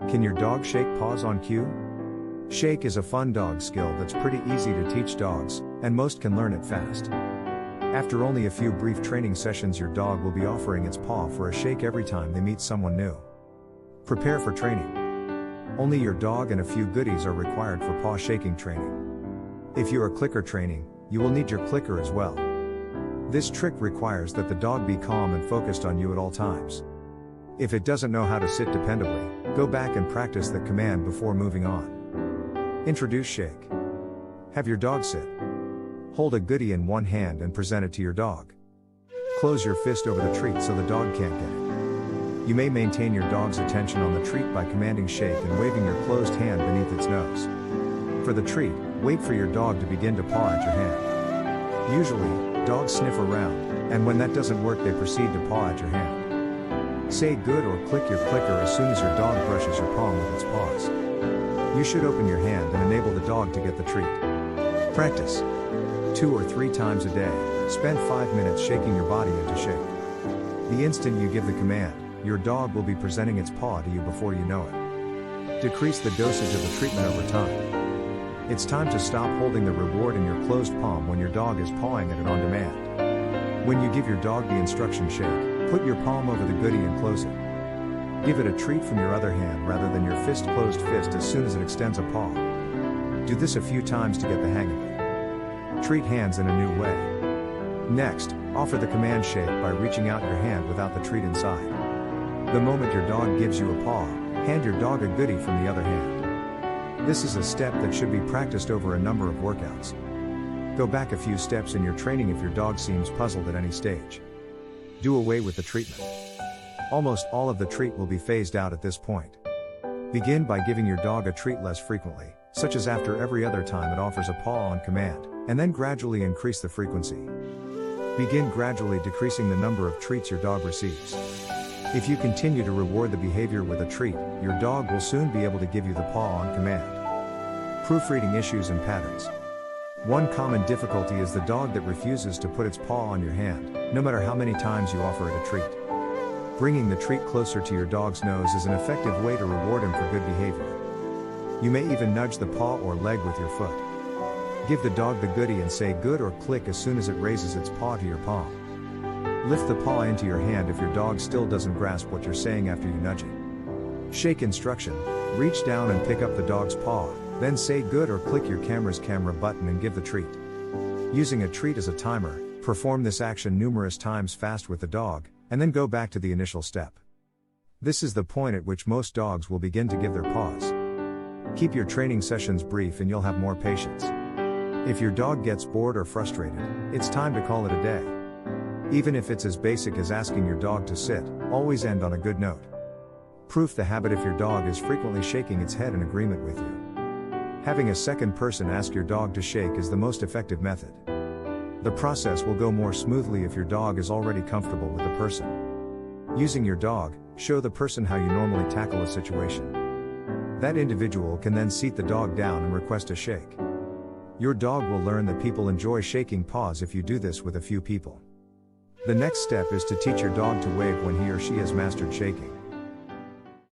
Can your dog shake paws on cue? Shake is a fun dog skill that's pretty easy to teach dogs, and most can learn it fast. After only a few brief training sessions, your dog will be offering its paw for a shake every time they meet someone new. Prepare for training. Only your dog and a few goodies are required for paw shaking training. If you are clicker training, you will need your clicker as well. This trick requires that the dog be calm and focused on you at all times. If it doesn't know how to sit dependably, go back and practice the command before moving on. Introduce shake. Have your dog sit. Hold a goodie in one hand and present it to your dog. Close your fist over the treat so the dog can't get it. You may maintain your dog's attention on the treat by commanding shake and waving your closed hand beneath its nose. For the treat, wait for your dog to begin to paw at your hand. Usually, dogs sniff around, and when that doesn't work, they proceed to paw at your hand. Say good or click your clicker as soon as your dog brushes your palm with its paws. You should open your hand and enable the dog to get the treat. Practice 2 or 3 times a day. Spend 5 minutes shaking your body into shape. The instant you give the command, your dog will be presenting its paw to you before you know it. Decrease the dosage of the treatment over time. It's time to stop holding the reward in your closed palm when your dog is pawing at it on demand. When you give your dog the instruction shake, put your palm over the goodie and close it. Give it a treat from your other hand rather than your closed fist as soon as it extends a paw. Do this a few times to get the hang of it. Treat hands in a new way. Next, offer the command shake by reaching out your hand without the treat inside. The moment your dog gives you a paw, hand your dog a goodie from the other hand. This is a step that should be practiced over a number of workouts. Go back a few steps in your training if your dog seems puzzled at any stage. Do away with the treatment. Almost all of the treat will be phased out at this point. Begin by giving your dog a treat less frequently, such as after every other time it offers a paw on command, and then gradually increase the frequency. Begin gradually decreasing the number of treats your dog receives. If you continue to reward the behavior with a treat, your dog will soon be able to give you the paw on command. Proofreading issues and patterns. One common difficulty is the dog that refuses to put its paw on your hand, no matter how many times you offer it a treat. Bringing the treat closer to your dog's nose is an effective way to reward him for good behavior. You may even nudge the paw or leg with your foot. Give the dog the goodie and say good or click as soon as it raises its paw to your palm. Lift the paw into your hand if your dog still doesn't grasp what you're saying after you nudge it. Shake instruction. Reach down and pick up the dog's paw, then say good or click your camera's camera button and give the treat. Using a treat as a timer, perform this action numerous times fast with the dog, and then go back to the initial step. This is the point at which most dogs will begin to give their paws. Keep your training sessions brief and you'll have more patience. If your dog gets bored or frustrated, it's time to call it a day. Even if it's as basic as asking your dog to sit, always end on a good note. Proof the habit if your dog is frequently shaking its head in agreement with you. Having a second person ask your dog to shake is the most effective method. The process will go more smoothly if your dog is already comfortable with the person. Using your dog, show the person how you normally tackle a situation. That individual can then seat the dog down and request a shake. Your dog will learn that people enjoy shaking paws if you do this with a few people. The next step is to teach your dog to wave when he or she has mastered shaking.